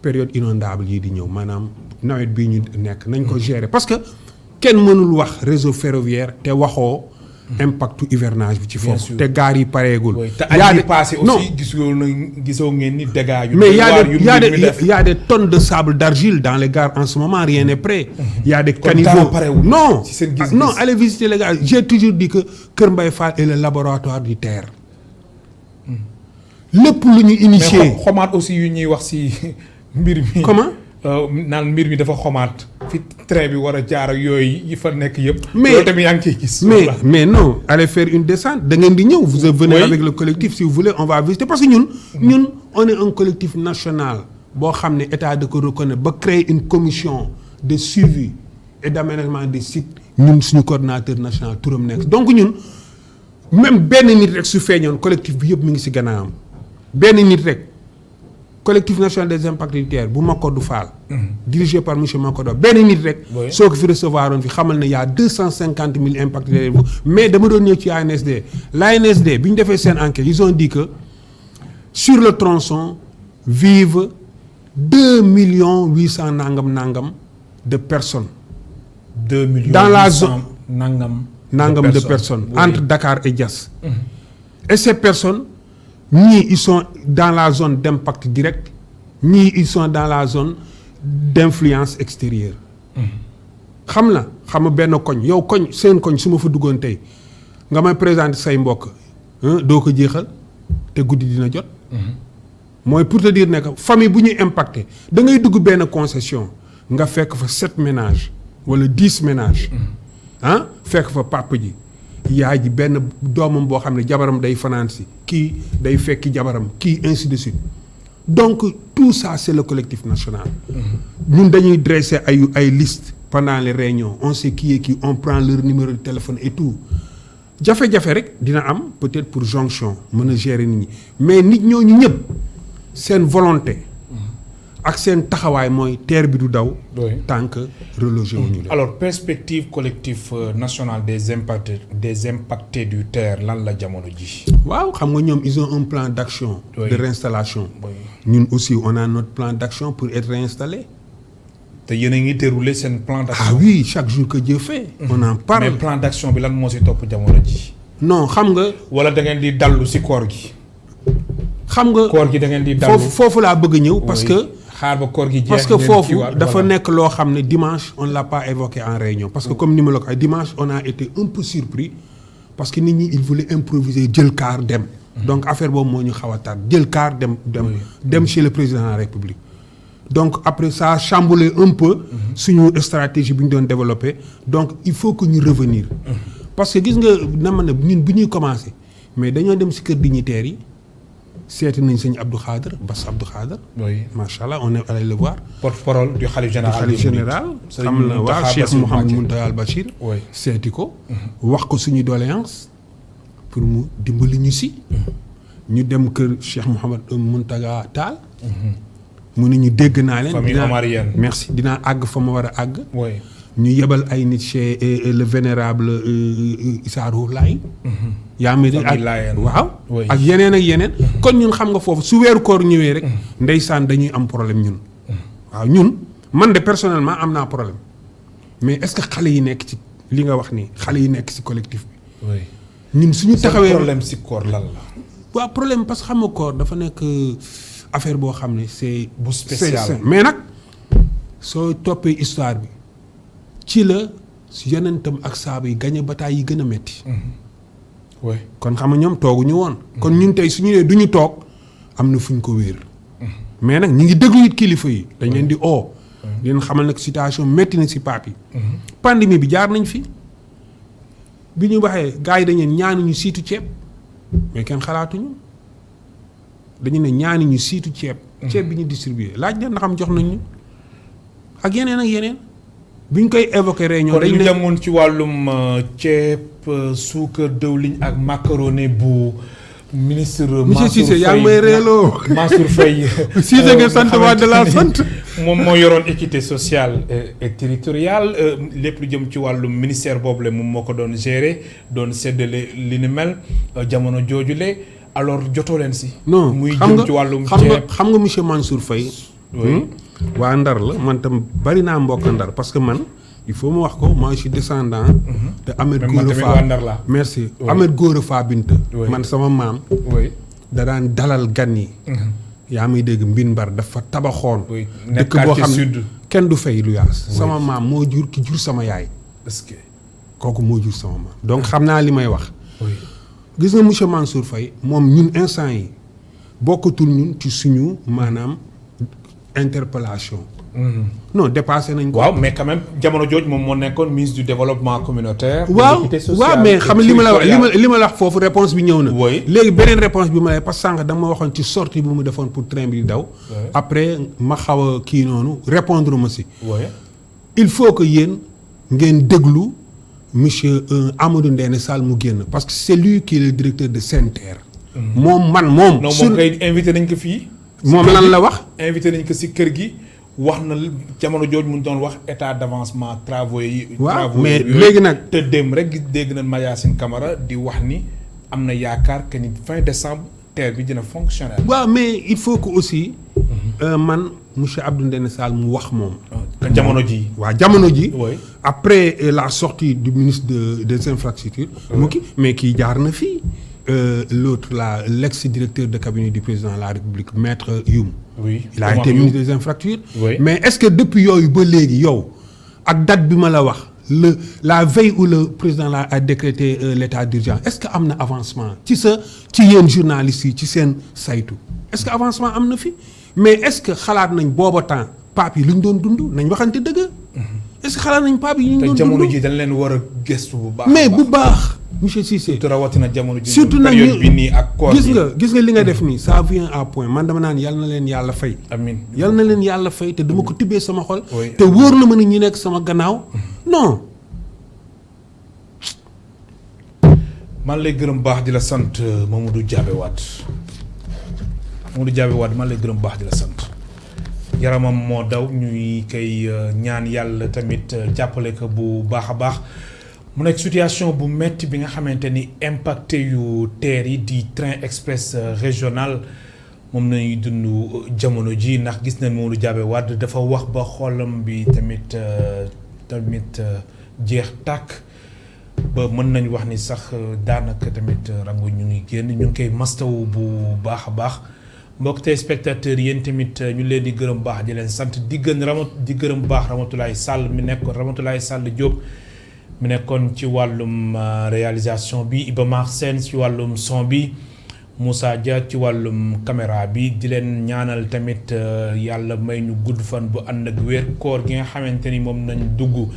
période inondable yi di ñëw maanaam nawet bii ñu nekk nañ ko gérer parce que kenn mënul wax réseau ferroviaire te waxoo impact hivernage bi ci foofu. te gaar yi pareegul. te at yi passé aussi gisoo ngeen ni dégâts yu. mais y a des tonnes de sable d'argile dans les gares en ce moment rien n'est prêt. y a des caniveaux non non allez visiter les gares j'ai toujours dit que Kër Mbaye Fall est le laboratoire du TER. lépp lu ñu initié mais xomaat aussi yu ñuy wax ci mbir mi. comment. naan mbir mi dafa xomaat. fi train bi war a jaar ak yooyu yi fa nekk yëpp. mais loolu tamit yaa ngi ciy gis. mais non allez faire une descente da ngeen di ñëw. vous venez avec le collectif si vous voulez on va visiter parce que ñun on est un collectif national boo xam ne état da ko reconnaître ba créer une commission de suivi et d'aménagement des sites ñun suñu coordonnateur national turam nekk donc ñun même benn nit rek su feeñoon collectif bi yëpp mi ngi ci gannaawam benn nit rek. collectif national des impacts du TER bu Makodou Fall. dirigé par monsieur Makodou benn nit rek. soo ko fi recevoir woon fi xamal ne y a 250 000 impacts mais dama doon ñëw ci ANSD l'ANSD bi ñu defee seen enquête ils ont dit que sur le tronçon vivent 2 800 nangam de personnes. 2 millions dans la zone nangam de personnes entre Dakar et Diass. Et ces personnes. ñii ils sont dans la zone d'impact direct ñii ils sont dans la zone d'influence extérieure. xam nga benn koñ yow koñ seen koñ su ma fa duggoon tey nga may présenter say mbokk doo ko jeexal te guddi dina jot. mooy pour te dire ne que famille bu ñuy impacté da ngay dugg benn concession nga fekk fa 7 ménages wala 10 ménages. fekk fa papa ji. yaay ji benn doomam boo xam ne jabaram day fanaan si kii day fekki jabaram kii ainsi de suite donc tout ça c'est le collectif national. ñun dañuy dresser ay listes pendant les réunions on sait qui est qui on prend leur numéro de téléphone et tout jafe-jafe rek dina am peut-être pour jonction mën a gérer nit ñi mais nit ñooñu ñëpp seen volonté. ak seen taxawaay mooy TER bi du daw. tant que relogé wuñu la. alors perspective collectif national des impactés du TER lan la jamono ji. waaw xam nga ñoom ils ont un plan d'action. de réinstallation. ñun aussi on a notre plan d'action pour être réinstallé. te yéen a ngi déroulé seen plan d'action. ah oui chaque jour que Dieu fait. on en parle mais plan d'action bi lan moo ci topp jamono ji. non xam nga. wala da ngeen di dallu ci koor gi. xam nga koor gi da ngeen di dallu foofu laa bëgg ñëw parce que. xaar ba koor gi jeex parce que foofu dafa nekk loo xam ne dimanche on l'a pas évoqué en réunion parce que comme ni ma la ko waxee dimanche on a été un peu surpris parce que nit ñi ils voulaient improviser jël car dem. donc affaire boobu moo ñu xaw a tardé jël car dem chez le président de la République. donc après ça a chamboulé un peu suñu stratégie bi ñu doon développé donc il faut que ñu revenir parce que gis nga na ma ne ñun bu ñuy commencé mais dañoo dem ci kër dignitaires yi. seeti nañ sëñ Abdou Khader Bass Abdou Khader. oui macha allah on est allé le voir. porte-parole du khalife général. xam na waa Cheikh Mouhamadou Mountakha Al Bachir. seeti ko. wax ko suñu doléance pour mu dimbali ñu si. ñu dem kër Cheikh Mouhamadou Mountakha Tall. mu ne ñu dégg naa leen. famille omarienne merci dinaa àgg fa ma war a àgg. ñu yebal ay nit chez le vénérable Issa Rouhou Laye. yaa ngi ak waaw. ak yeneen. kon ñun xam nga foofu su weeru koor ñëwee rek. ndeysaan dañuy am problème ñun. waaw ñun man de personnellement am naa problème mais est-ce que xale yi nekk ci li nga wax nii xale yi nekk ci collectif bi. ñun suñu taxawee problème ci koor lan la. waaw problème parce que xam nga koor dafa nekk affaire boo xam ne c'est bu spécial mais nag soo toppee histoire bi ci la yonentam ak saaba yi gañe bataay yi gën a metti. kon xam nga ñoom tooguñu woon. kon ñun tey suñu nee duñu toog am na fuñ ko wéer. mais nag ñu ngi déglu it kilifa yi. dañ leen di oo. di leen xamal nag situation métti na ci paap yi. pandémie bi jaar nañ fi bi ñu waxee gars yi dañu ne ñaanuñu siitu ceeb mais kenn xalaatuñu dañu ne ñaanuñu siitu ceeb. ceeb bi ñu distribué laaj leen na xam jox nañ ñu ak yeneen. bi ñu koy évoqué réunion dañ ne demoon ci wàllum ceeb suukar dëwliñ ak macaroni bu ministre monsieur Cissé yaa ngi may reeloo. Mansour Faye. Cissé nga sant waa de la sant. moom moo yoroon équité sociale et territoriale lépp lu jëm ci wàllu ministère boobu la moom moo ko doon gérer doon séddale li ni mel jamono joojule alors jotoo leen si. non muy xam jëm nga ci wàllum xam nga monsieur Mansour Faye. waa Ndar la man tam bari naa mbokk Ndar parce que man il faut mu wax ko moi je suis descendant de Ahmed Gora Fa merci Ahmed Gora Fa Binta man sama maam da daan dalal gan yi yaa may dégg Mbin Mbar dafa tabaxoon dëkk boo xam ne kenn du fay lu yaas sama maam moo jur ki jur sama yaay est-ce que kooku moo jur sama maam donc xam naa li may wax gis nga monsieur Mansour Faye moom ñun instant yi bokkatul ñun ci suñu maanaam interpellation non dépassé nañ ko. waaw mais quand même jamono jooj moom moo nekkoon ministre du développement communautaire. waaw mais xam li ma la wax li ma la wax foofu réponse bi ñëw na. léegi beneen réponse bi ma lay parce que sànq dama waxoon ci sortie bi mu defoon pour train bi daw. après ma xaw a kii noonu répondre ma si. il faut que yéen ngeen déglu monsieur Amadou Ndéné Sall mu génn parce que c'est lui qui est le directeur de SENTER. moom. non moom kay invité nañ ko fii. moom lan la wax. invité nañ ko si kër gi. wax na jamono jooj mu doon wax état d'avancement travaux yi. waaw mais léegi nag te dem rek dégg nañ Mayacine Camara di wax ni am na yaakaar que ni fin décembre terre bi dina fonctionnel. waaw mais il faut que aussi man monsieur Abdou Ndéné Sall mu wax moom. jamono ji. waaw jamono ji. après la sortie du ministre des infrastructures. mu kii mais kii jaar na fii. L'autre là, l'ex-directeur de cabinet du président de la République, Maître Youm. Oui. Il a été ministre des infrastructures. Oui. Mais est-ce que depuis yow ba léegi yow ak date bi ma la wax la veille où le président là a décrété l'état d'urgence est-ce que am na avancement ci yéen journalistes yi ci seen saytu est-ce que avancement am na fi mais est-ce que xalaat nañ booba temps pape yi lu ñu doon dund nañ waxante dëgg. est-ce que xalaat nañ pape yi ñu doon dund te jamono ji dañ leen war a gëstu bu baax. mais bu baax. monsieur Cissé surtout rawatina jamono ji. surtout nag période bi nii ak koor gis nga li nga def nii ça vient à point man dama naan yal na leen yàlla fay. amiin yal na leen yàlla fay te dama ko tibbee sama xol. te wóor na ma ni ñi nekk sama gannaaw. non. man lay gërëm baax di la sant Mamadou Diabé Wade man lay gërëm baax di la sant yaramam moo daw ñuy koy ñaan yàlla tamit jàppale ko bu baax a baax. mu nekk situation bu metti bi nga xamante ni impacté yu TER yi di train express régional moom nañuy dund jamono ji ndax gis nañ Mamadou Diabé Wade dafa wax ba xoolam bi tamit jeex tàkk ba mën nañ wax ni sax daanaka tamit rango ñu ngi génn ñu ngi koy mastawu bu baax a baax mbokk téléspectateurs yéen tamit ñu leen di gërëm baax di leen sant di gërëm baax Ramatoulaye Sall mi nekkoon Ramatoulaye Sall Diop mu nekkoon ci wàllum réalisation bi Iba Mar Sène ci wàllum son bi Moussa Dia ci wàllum caméra bi di leen ñaanal tamit yàlla may ñu gudd fan bu ànd ak wér koor gi nga xamante ni moom nañ dugg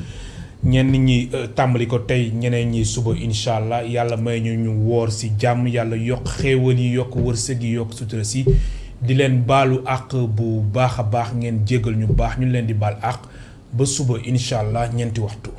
ñenn ñi tàmbali ko tey ñeneen ñi suba incha allah yàlla may ñu woor si jàmm yàlla yokk xéewal yi yokk wërsëg yi yokk sutura si di leen baalu àq bu baax a baax ngeen jéggal ñu baax ñu leen di baal àq ba suba incha allah ñeenti waxtu.